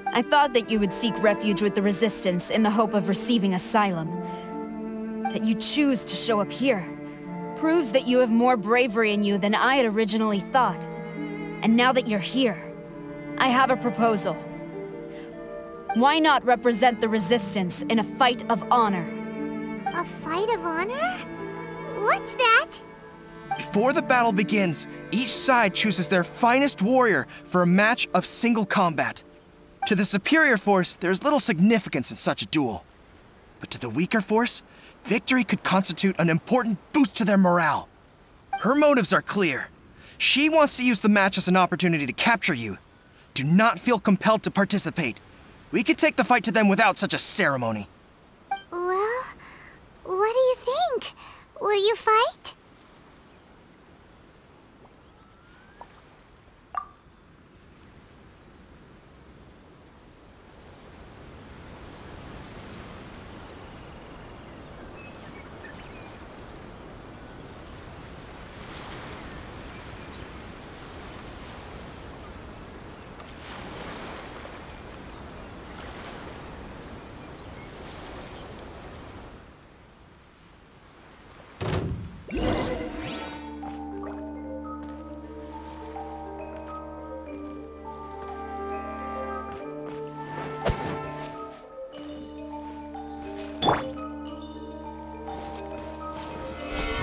S20: I thought that you would seek refuge with the Resistance in the hope of receiving asylum. That you choose to show up here proves that you have more bravery in you than I had originally thought. And now that you're here, I have a proposal. Why not represent the Resistance in a fight of honor?
S3: A fight of honor? What's that?
S13: Before the battle begins, each side chooses their finest warrior for a match of single combat. To the superior force, there is little significance in such a duel. But to the weaker force, victory could constitute an important boost to their morale. Her motives are clear. She wants to use the match as an opportunity to capture you. Do not feel compelled to participate. We could take the fight to them without such a ceremony.
S3: Well, what do you think? Will you fight?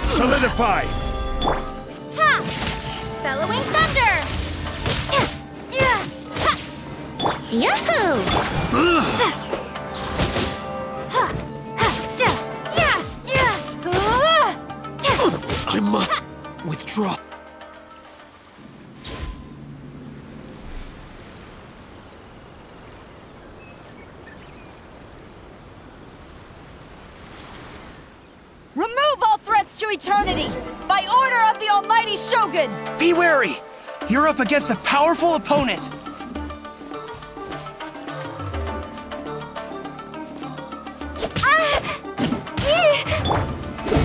S19: Solidify!
S3: Ha! Bellowing thunder!
S1: Yahoo!
S19: I must withdraw.
S20: Remove all threats to eternity! By order of the almighty Shogun!
S13: Be wary! You're up against a powerful opponent!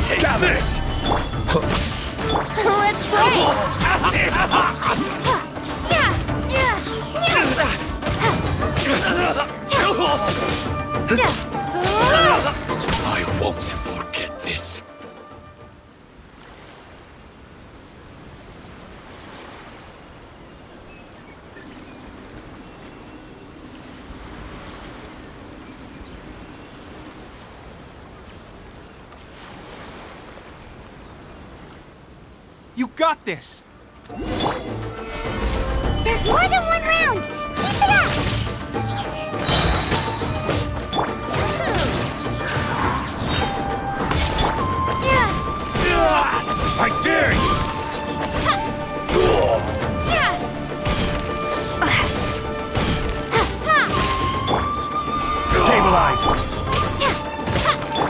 S19: Take this!
S3: Let's play!
S19: I won't forget this.
S11: You got this!
S3: There's more than one round! Keep it up!
S19: I dare you!
S20: Stabilize!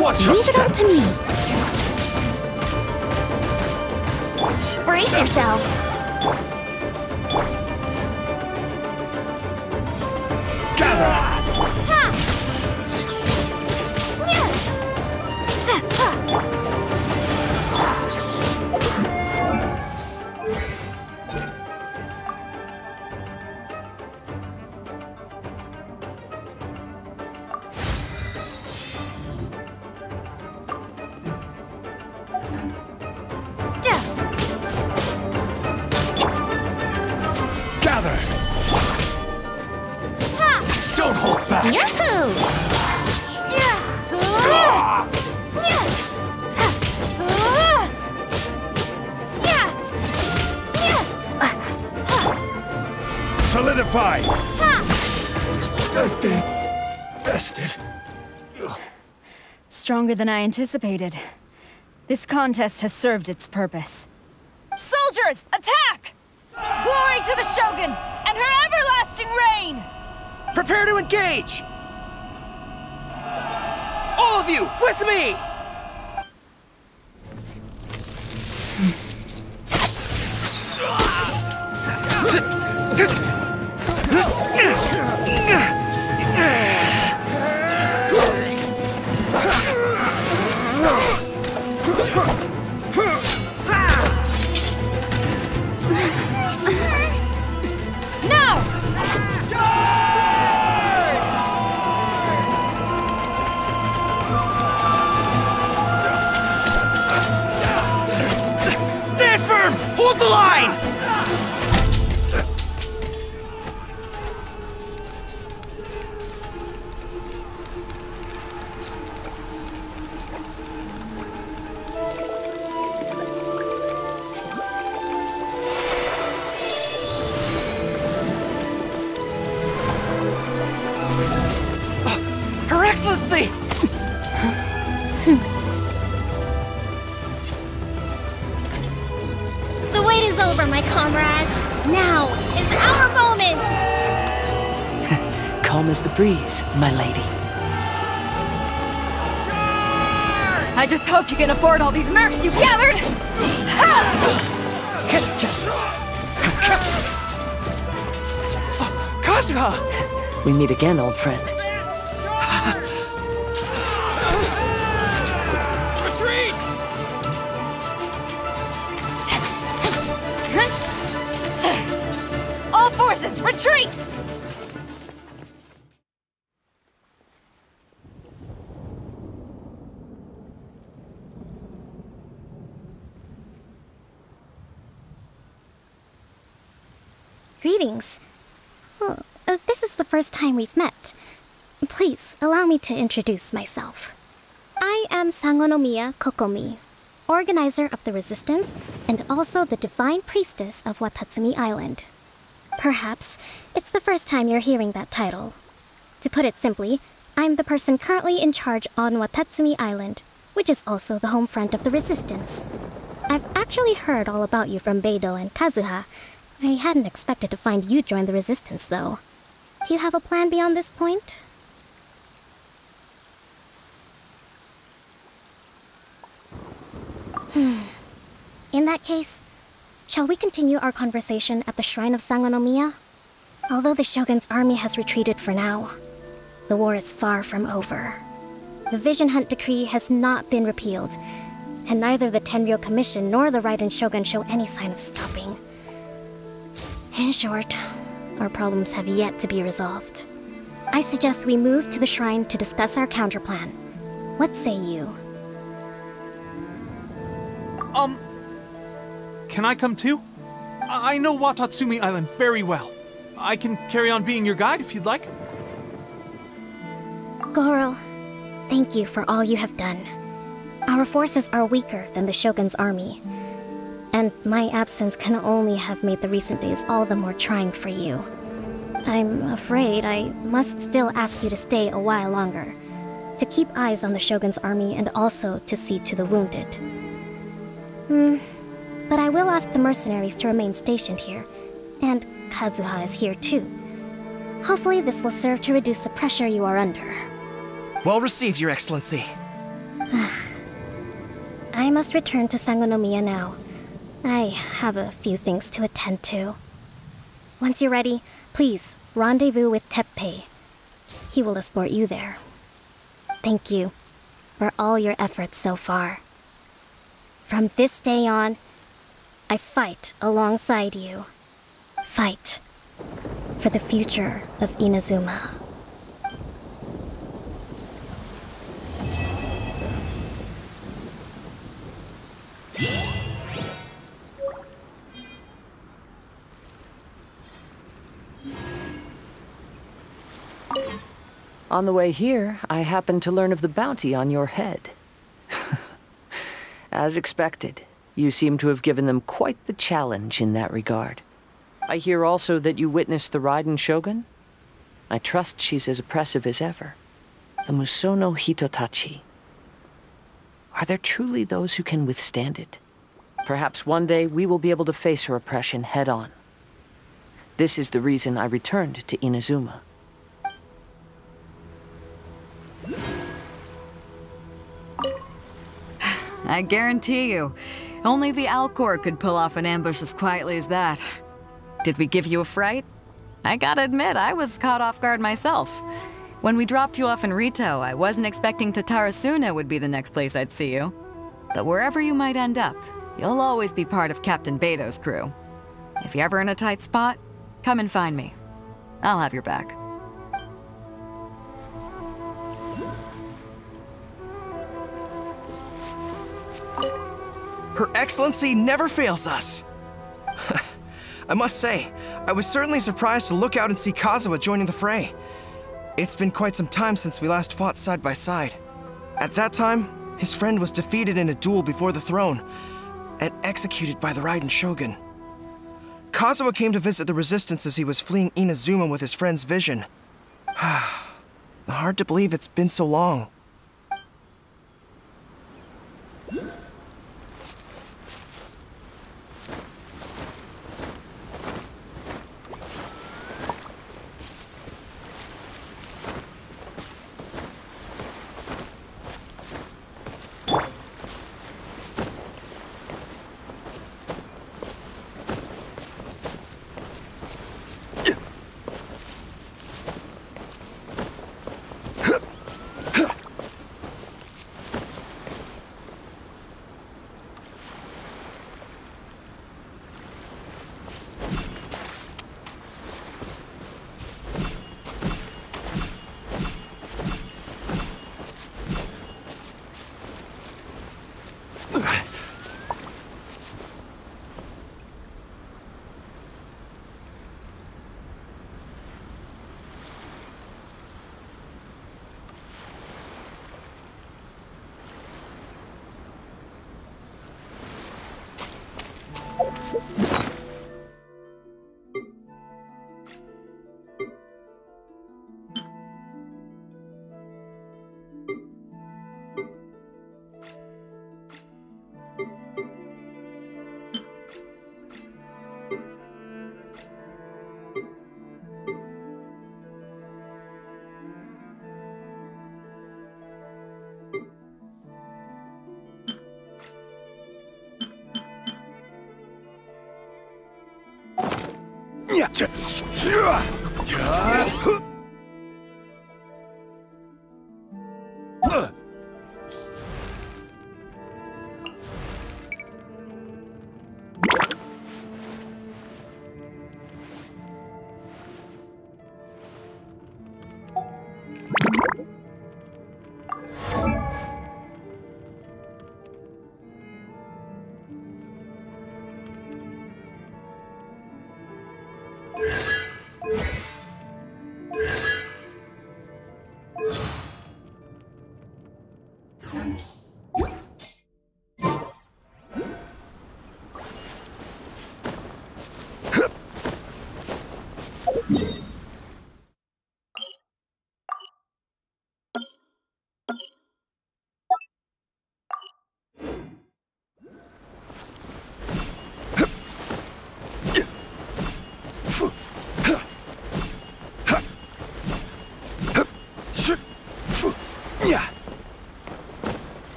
S19: Watch your
S3: Leave it up to me. Brace yourselves.
S19: Gather! Don't hold back!
S3: Yahoo!
S19: Solidify! I've been bested.
S20: Stronger than I anticipated. This contest has served its purpose. Soldiers, attack! Glory to the Shogun and her everlasting reign!
S13: Prepare to engage! All of you, with me! Hold the line! Her Excellency!
S3: The wait is over, my comrades. Now is our moment!
S8: Calm as the breeze, my lady.
S20: I just hope you can afford all these mercs you've gathered!
S13: Kazuha!
S8: We meet again, old friend.
S19: Retreat!
S20: All forces, retreat!
S3: Greetings. Well, this is the first time we've met. Please, allow me to introduce myself. I am Sangonomiya Kokomi, organizer of the Resistance and also the Divine Priestess of Watatsumi Island. Perhaps it's the first time you're hearing that title. To put it simply, I'm the person currently in charge on Watatsumi Island, which is also the home front of the Resistance. I've actually heard all about you from Beidou and Kazuha. I hadn't expected to find you join the Resistance, though. Do you have a plan beyond this point? In that case, shall we continue our conversation at the Shrine of Sangonomiya? Although the Shogun's army has retreated for now, the war is far from over. The Vision Hunt Decree has not been repealed, and neither the Tenryou Commission nor the Raiden Shogun show any sign of stopping. In short, our problems have yet to be resolved. I suggest we move to the shrine to discuss our counterplan. What say you?
S11: Can I come too? I know Watatsumi Island very well. I can carry on being your guide if you'd like.
S3: Goro, thank you for all you have done. Our forces are weaker than the Shogun's army, and my absence can only have made the recent days all the more trying for you. I'm afraid I must still ask you to stay a while longer, to keep eyes on the Shogun's army and also to see to the wounded.
S21: But I will ask the mercenaries to remain stationed here. And Kazuha is here too. Hopefully this will serve to reduce the pressure you are under.
S13: Well received, Your Excellency.
S21: I must return to Sangonomiya now. I have a few things to attend to. Once you're ready, please rendezvous with Teppei. He will escort you there. Thank you for all your efforts so far. From this day on, I fight alongside you. Fight for the future of Inazuma.
S22: On the way here, I happened to learn of the bounty on your head. As expected, you seem to have given them quite the challenge in that regard. I hear also that you witnessed the Raiden Shogun? I trust she's as oppressive as ever. The Musono Hitotachi. Are there truly those who can withstand it? Perhaps one day we will be able to face her oppression head-on. This is the reason I returned to Inazuma.
S23: I guarantee you, only the Alcor could pull off an ambush as quietly as that. Did we give you a fright? I gotta admit, I was caught off guard myself. When we dropped you off in Rito, I wasn't expecting Tatarasuna would be the next place I'd see you. But wherever you might end up, you'll always be part of Captain Beto's crew. If you're ever in a tight spot, come and find me. I'll have your back.
S13: Her Excellency never fails us. I must say, I was certainly surprised to look out and see Kazuha joining the fray. It's been quite some time since we last fought side by side. At that time, his friend was defeated in a duel before the throne and executed by the Raiden Shogun. Kazuha came to visit the resistance as he was fleeing Inazuma with his friend's vision. Hard to believe it's been so long.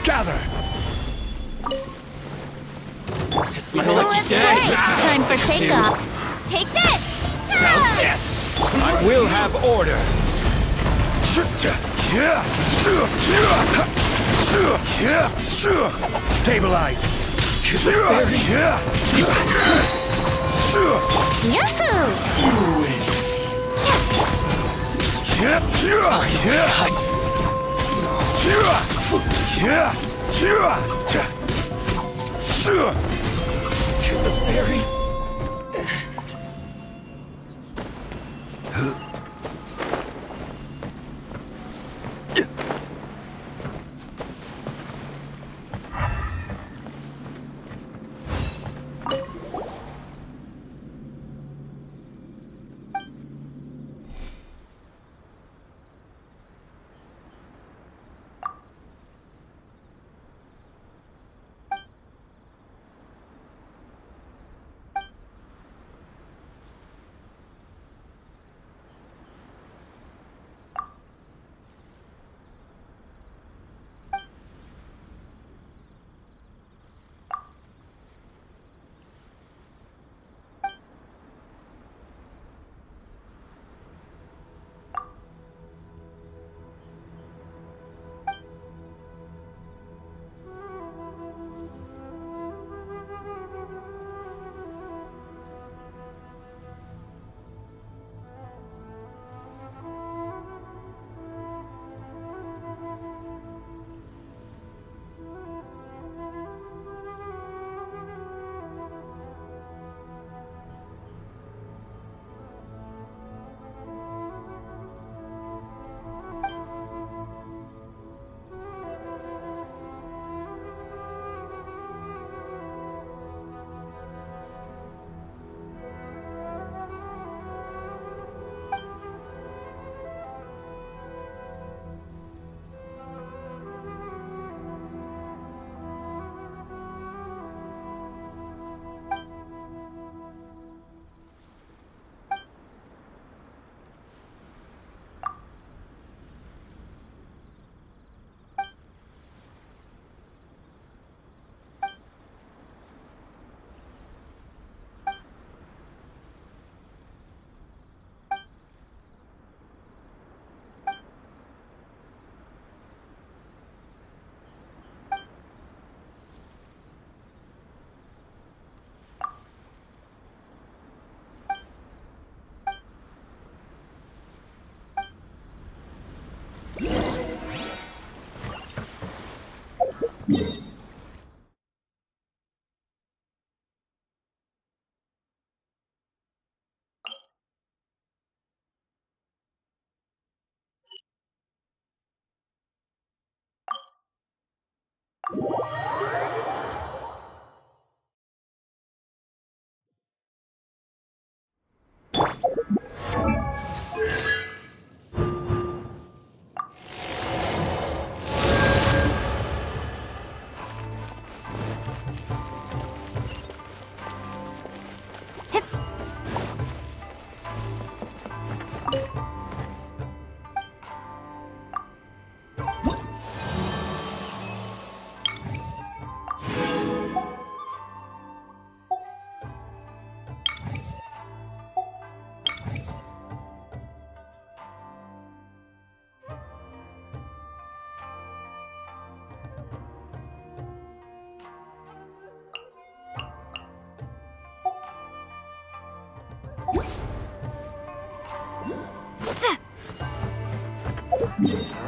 S19: Gather!
S1: It's my lucky day! Time for takeoff! Take this!
S19: How's this? I will have order! Stabilize!
S1: Yahoo!
S19: You win! To the very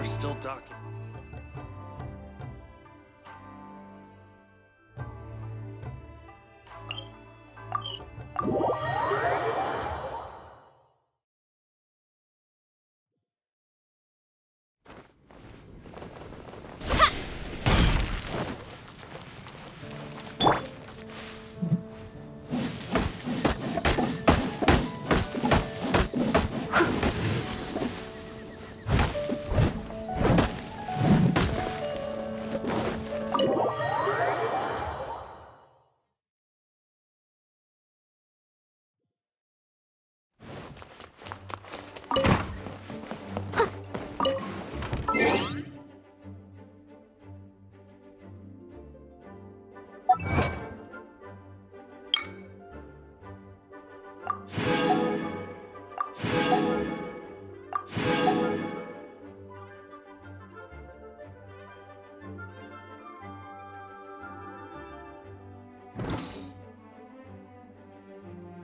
S12: We're still talking.